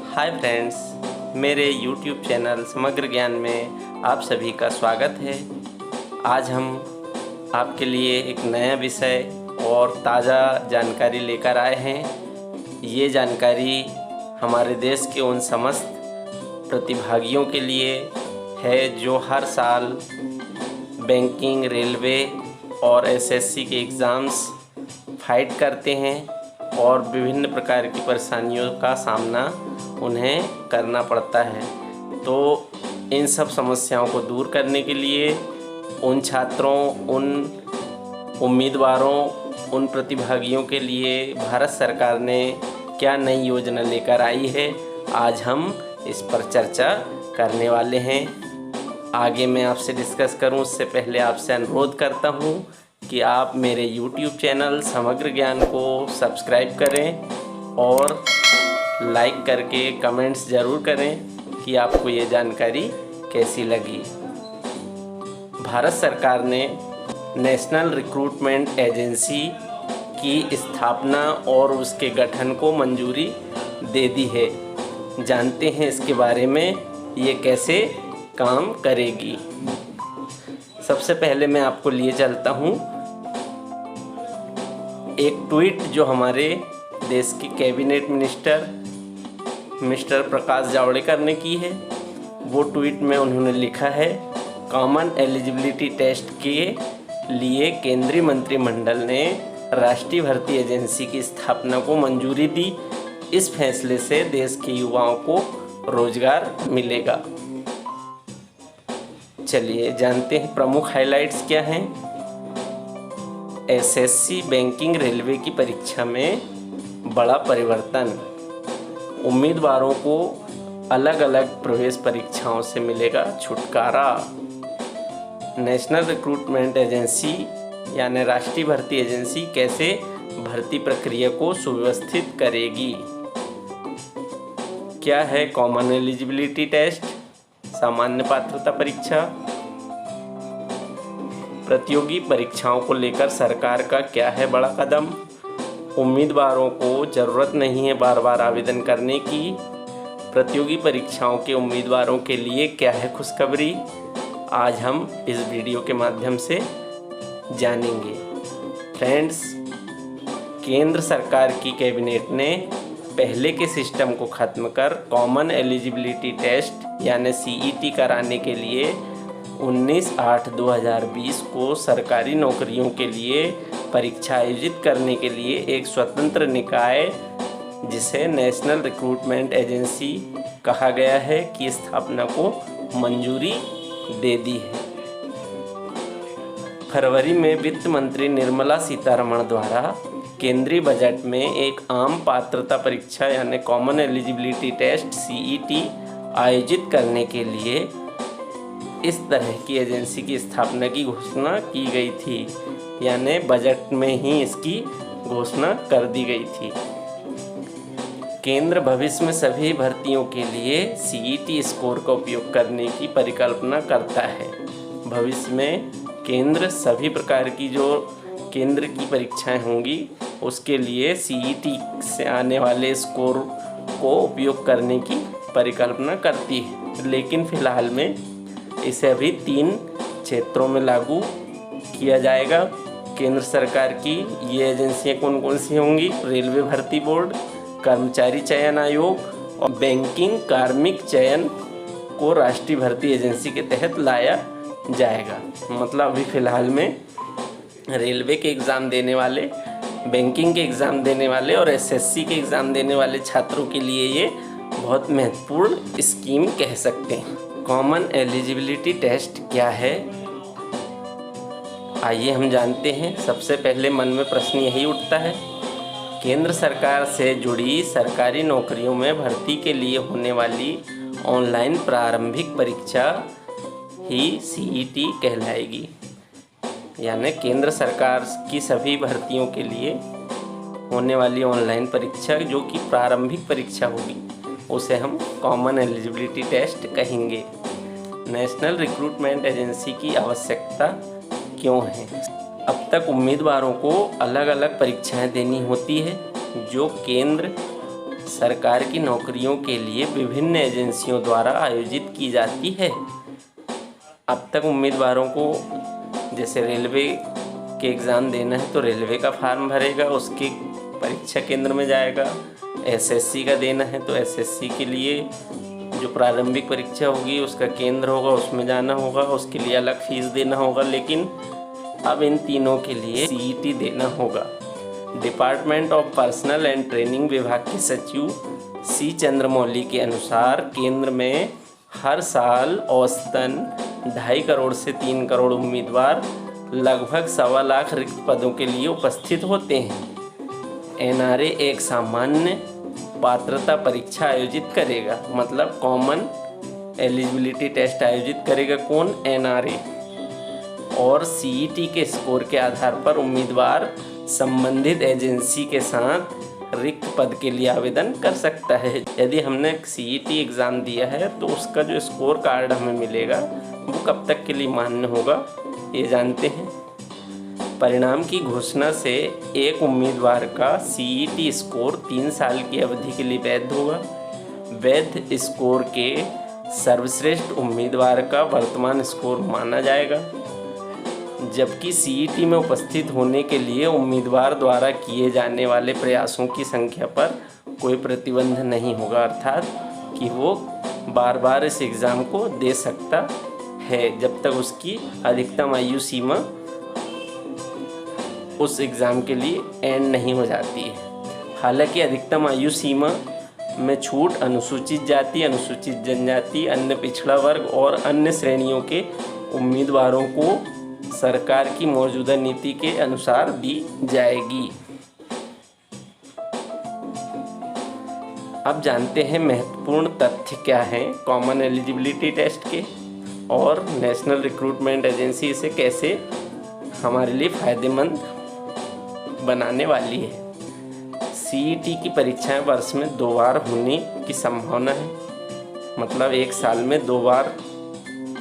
Hi friends, मेरे YouTube channel समग्र ज्ञान में आप सभी का स्वागत है। आज हम आपके लिए एक नया विषय और ताज़ा जानकारी लेकर आए हैं। ये जानकारी हमारे देश के उन समस्त प्रतिभागियों के लिए है जो हर साल बैंकिंग, रेलवे और एसएससी के एग्ज़ाम्स फाइट करते हैं और विभिन्न प्रकार की परेशानियों का सामना उन्हें करना पड़ता है। तो इन सब समस्याओं को दूर करने के लिए उन छात्रों, उन उम्मीदवारों, उन प्रतिभागियों के लिए भारत सरकार ने क्या नई योजना लेकर आई है, आज हम इस पर चर्चा करने वाले हैं। आगे मैं आपसे डिस्कस करूं उससे पहले आपसे अनुरोध करता हूं कि आप मेरे YouTube चैनल समग्र ज्ञान को सब्सक्राइब करें और लाइक करके कमेंट्स ज़रूर करें कि आपको ये जानकारी कैसी लगी। भारत सरकार ने नेशनल रिक्रूटमेंट एजेंसी की स्थापना और उसके गठन को मंजूरी दे दी है। जानते हैं इसके बारे में, ये कैसे काम करेगी। सबसे पहले मैं आपको लिए चलता हूँ एक ट्वीट जो हमारे देश के cabinet minister mister Prakash Javadekar ने की है। वो ट्वीट में उन्होंने लिखा है, कॉमन एलिजिबिलिटी टेस्ट के लिए केंद्रीय मंत्रिमंडल ने राष्ट्रीय भर्ती एजेंसी की स्थापना को मंजूरी दी। इस फैसले से देश के युवाओं को रोजगार मिलेगा। चलिए जानते हैं प्रमुख हाइलाइट्स क्या हैं। एसएससी, बैंकिंग, रेलवे की परीक्षा में बड़ा परिवर्तन। उम्मीदवारों को अलग अलग प्रवेश परीक्षाओं से मिलेगा छुटकारा। नेशनल रिक्रूटमेंट एजेंसी यानी राष्ट्रीय भर्ती एजेंसी कैसे भर्ती प्रक्रिया को सुव्यवस्थित करेगी। क्या है कॉमन एलिजिबिलिटी टेस्ट, सामान्य पात्रता परीक्षा। प्रतियोगी परीक्षाओं को लेकर सरकार का क्या है बड़ा कदम। उम्मीदवारों को ज़रूरत नहीं है बार बार आवेदन करने की। प्रतियोगी परीक्षाओं के उम्मीदवारों के लिए क्या है खुशखबरी, आज हम इस वीडियो के माध्यम से जानेंगे। फ्रेंड्स, केंद्र सरकार की कैबिनेट ने पहले के सिस्टम को ख़त्म कर कॉमन एलिजिबिलिटी टेस्ट यानी सीईटी कराने के लिए 19/8/2020 को सरकारी नौकरियों के लिए परीक्षा आयोजित करने के लिए एक स्वतंत्र निकाय जिसे नेशनल रिक्रूटमेंट एजेंसी कहा गया है की स्थापना को मंजूरी दे दी है। फरवरी में वित्त मंत्री निर्मला सीतारमण द्वारा केंद्रीय बजट में एक आम पात्रता परीक्षा यानी कॉमन एलिजिबिलिटी टेस्ट सीईटी आयोजित करने के लिए इस तरह की एजेंसी की स्थापना की घोषणा की गई थी, यानी बजट में ही इसकी घोषणा कर दी गई थी। केंद्र भविष्य में सभी भर्तियों के लिए सीईटी स्कोर का उपयोग करने की परिकल्पना करता है। भविष्य में केंद्र सभी प्रकार की जो केंद्र की परीक्षाएं होंगी उसके लिए सीईटी से आने वाले स्कोर को उपयोग करने की परिकल्पना करती है, लेकिन फ़िलहाल में इसे अभी 3 क्षेत्रों में लागू किया जाएगा। केंद्र सरकार की ये एजेंसियां कौन कौन सी होंगी, रेलवे भर्ती बोर्ड, कर्मचारी चयन आयोग और बैंकिंग कार्मिक चयन को राष्ट्रीय भर्ती एजेंसी के तहत लाया जाएगा। मतलब अभी फ़िलहाल में रेलवे के एग्ज़ाम देने वाले, बैंकिंग के एग्ज़ाम देने वाले और एसएससी के एग्ज़ाम देने वाले छात्रों के लिए ये बहुत महत्वपूर्ण स्कीम कह सकते हैं। कॉमन एलिजिबिलिटी टेस्ट क्या है, आइए हम जानते हैं। सबसे पहले मन में प्रश्न यही उठता है, केंद्र सरकार से जुड़ी सरकारी नौकरियों में भर्ती के लिए होने वाली ऑनलाइन प्रारंभिक परीक्षा ही सीईटी कहलाएगी। यानी केंद्र सरकार की सभी भर्तियों के लिए होने वाली ऑनलाइन परीक्षा जो कि प्रारंभिक परीक्षा होगी उसे हम कॉमन एलिजिबिलिटी टेस्ट कहेंगे। नेशनल रिक्रूटमेंट एजेंसी की आवश्यकता क्यों है। अब तक उम्मीदवारों को अलग अलग परीक्षाएं देनी होती है जो केंद्र सरकार की नौकरियों के लिए विभिन्न एजेंसियों द्वारा आयोजित की जाती है। अब तक उम्मीदवारों को जैसे रेलवे के एग्ज़ाम देना है तो रेलवे का फॉर्म भरेगा, उसके परीक्षा केंद्र में जाएगा। एसएससी का देना है तो एसएससी के लिए जो प्रारंभिक परीक्षा होगी उसका केंद्र होगा, उसमें जाना होगा, उसके लिए अलग फीस देना होगा। लेकिन अब इन तीनों के लिए सीईटी देना होगा। Department of personal and training विभाग के सचिव सी चंद्रमौली के अनुसार केंद्र में हर साल औसतन 2.5 करोड़ से 3 करोड़ उम्मीदवार लगभग 1.25 लाख रिक्त पदों के लिए उपस्थित होते हैं। एनआरए एक सामान्य पात्रता परीक्षा आयोजित करेगा, मतलब कॉमन एलिजिबिलिटी टेस्ट आयोजित करेगा। कौन? एनआरए। और सीईटी के स्कोर के आधार पर उम्मीदवार संबंधित एजेंसी के साथ रिक्त पद के लिए आवेदन कर सकता है। यदि हमने सीईटी एग्ज़ाम दिया है तो उसका जो स्कोर कार्ड हमें मिलेगा वो कब तक के लिए मान्य होगा, ये जानते हैं। परिणाम की घोषणा से एक उम्मीदवार का सीईटी स्कोर 3 साल की अवधि के लिए वैध होगा। वैध स्कोर के सर्वश्रेष्ठ उम्मीदवार का वर्तमान स्कोर माना जाएगा, जबकि सीईटी में उपस्थित होने के लिए उम्मीदवार द्वारा किए जाने वाले प्रयासों की संख्या पर कोई प्रतिबंध नहीं होगा, अर्थात कि वो बार बार इस एग्ज़ाम को दे सकता है जब तक उसकी अधिकतम आयु सीमा उस एग्ज़ाम के लिए एंड नहीं हो जाती है। हालांकि अधिकतम आयु सीमा में छूट अनुसूचित जाति, अनुसूचित जनजाति, अन्य पिछड़ा वर्ग और अन्य श्रेणियों के उम्मीदवारों को सरकार की मौजूदा नीति के अनुसार दी जाएगी। अब जानते हैं महत्वपूर्ण तथ्य क्या हैं कॉमन एलिजिबिलिटी टेस्ट के, और नेशनल रिक्रूटमेंट एजेंसी इसे कैसे हमारे लिए फ़ायदेमंद बनाने वाली है। सीईटी की परीक्षाएं वर्ष में 2 बार होने की संभावना है, मतलब 1 साल में 2 बार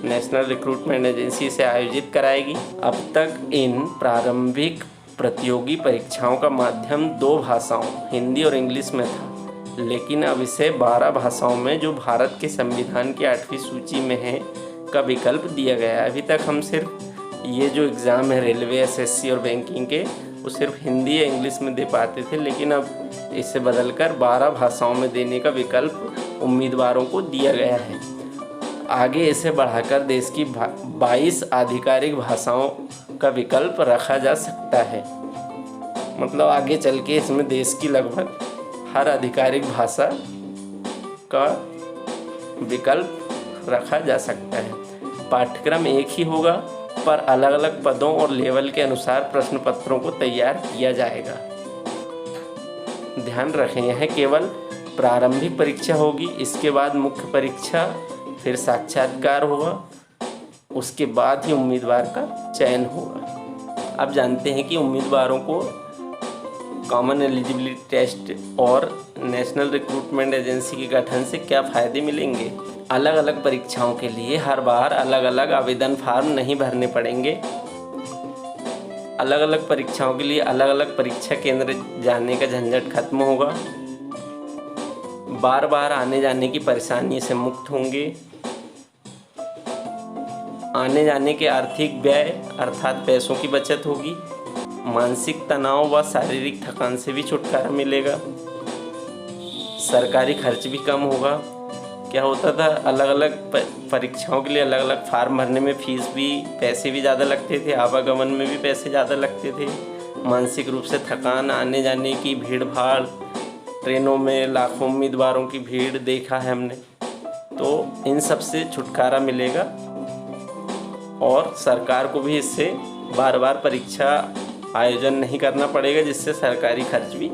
नेशनल रिक्रूटमेंट एजेंसी से आयोजित कराएगी। अब तक इन प्रारंभिक प्रतियोगी परीक्षाओं का माध्यम 2 भाषाओं हिंदी और इंग्लिश में था, लेकिन अब इसे 12 भाषाओं में, जो भारत के संविधान की 8वीं सूची में है, का विकल्प दिया गया है। अभी तक हम सिर्फ ये जो एग्ज़ाम है रेलवे, एसएससी और बैंकिंग के, वो सिर्फ हिंदी या इंग्लिश में दे पाते थे, लेकिन अब इसे बदलकर 12 भाषाओं में देने का विकल्प उम्मीदवारों को दिया गया है। आगे इसे बढ़ाकर देश की 22 आधिकारिक भाषाओं का विकल्प रखा जा सकता है। मतलब आगे चल के इसमें देश की लगभग हर आधिकारिक भाषा का विकल्प रखा जा सकता है। पाठ्यक्रम एक ही होगा, पर अलग अलग पदों और लेवल के अनुसार प्रश्न पत्रों को तैयार किया जाएगा। ध्यान रखें, यह केवल प्रारंभिक परीक्षा होगी, इसके बाद मुख्य परीक्षा, फिर साक्षात्कार होगा, उसके बाद ही उम्मीदवार का चयन होगा। अब जानते हैं कि उम्मीदवारों को कॉमन एलिजिबिलिटी टेस्ट और नेशनल रिक्रूटमेंट एजेंसी के गठन से क्या फ़ायदे मिलेंगे। अलग अलग परीक्षाओं के लिए हर बार अलग अलग आवेदन फार्म नहीं भरने पड़ेंगे। अलग अलग परीक्षाओं के लिए अलग अलग परीक्षा केंद्र जाने का झंझट खत्म होगा। बार बार आने जाने की परेशानी से मुक्त होंगे। आने जाने के आर्थिक व्यय अर्थात पैसों की बचत होगी। मानसिक तनाव व शारीरिक थकान से भी छुटकारा मिलेगा। सरकारी खर्च भी कम होगा। क्या होता था, अलग अलग परीक्षाओं के लिए अलग अलग फार्म भरने में फीस भी, पैसे भी ज़्यादा लगते थे, आवागमन में भी पैसे ज़्यादा लगते थे। मानसिक रूप से थकान, आने जाने की भीड़ भाड़, ट्रेनों में लाखों उम्मीदवारों की भीड़ देखा है हमने, तो इन सब से छुटकारा मिलेगा। और सरकार को भी इससे बार बार परीक्षा आयोजन नहीं करना पड़ेगा, जिससे सरकारी खर्च भी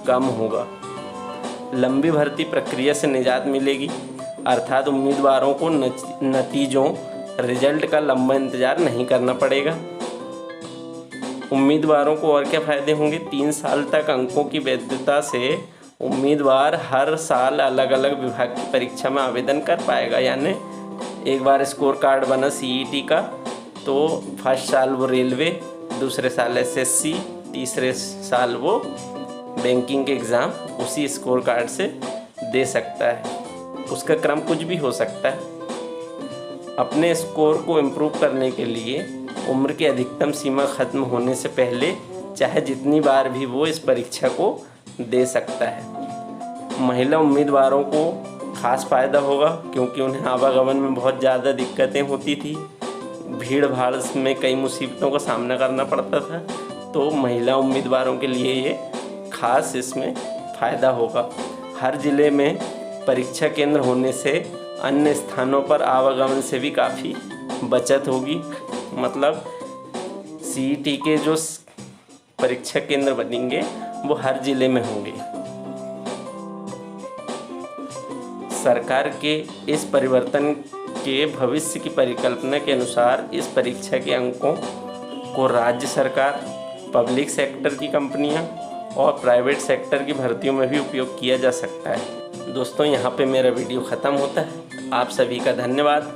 कम होगा। लंबी भर्ती प्रक्रिया से निजात मिलेगी, अर्थात उम्मीदवारों को नतीजों रिजल्ट का लंबा इंतज़ार नहीं करना पड़ेगा। उम्मीदवारों को और क्या फ़ायदे होंगे। 3 साल तक अंकों की वैधता से उम्मीदवार हर साल अलग अलग विभाग की परीक्षा में आवेदन कर पाएगा। यानी एक बार स्कोर कार्ड बना सीईटी का, तो फर्स्ट साल वो रेलवे, दूसरे साल एसएससी, तीसरे साल वो बैंकिंग के एग्ज़ाम उसी स्कोर कार्ड से दे सकता है। उसका क्रम कुछ भी हो सकता है। अपने स्कोर को इम्प्रूव करने के लिए उम्र की अधिकतम सीमा ख़त्म होने से पहले चाहे जितनी बार भी वो इस परीक्षा को दे सकता है। महिला उम्मीदवारों को खास फ़ायदा होगा क्योंकि उन्हें आवागमन में बहुत ज़्यादा दिक्कतें होती थी, भीड़ भाड़ में कई मुसीबतों का सामना करना पड़ता था। तो महिला उम्मीदवारों के लिए ये खास इसमें फ़ायदा होगा। हर ज़िले में परीक्षा केंद्र होने से अन्य स्थानों पर आवागमन से भी काफ़ी बचत होगी। मतलब CET के जो परीक्षा केंद्र बनेंगे वो हर ज़िले में होंगे। सरकार के इस परिवर्तन के भविष्य की परिकल्पना के अनुसार इस परीक्षा के अंकों को राज्य सरकार, पब्लिक सेक्टर की कंपनियां और प्राइवेट सेक्टर की भर्तियों में भी उपयोग किया जा सकता है। दोस्तों, यहाँ पे मेरा वीडियो ख़त्म होता है। आप सभी का धन्यवाद।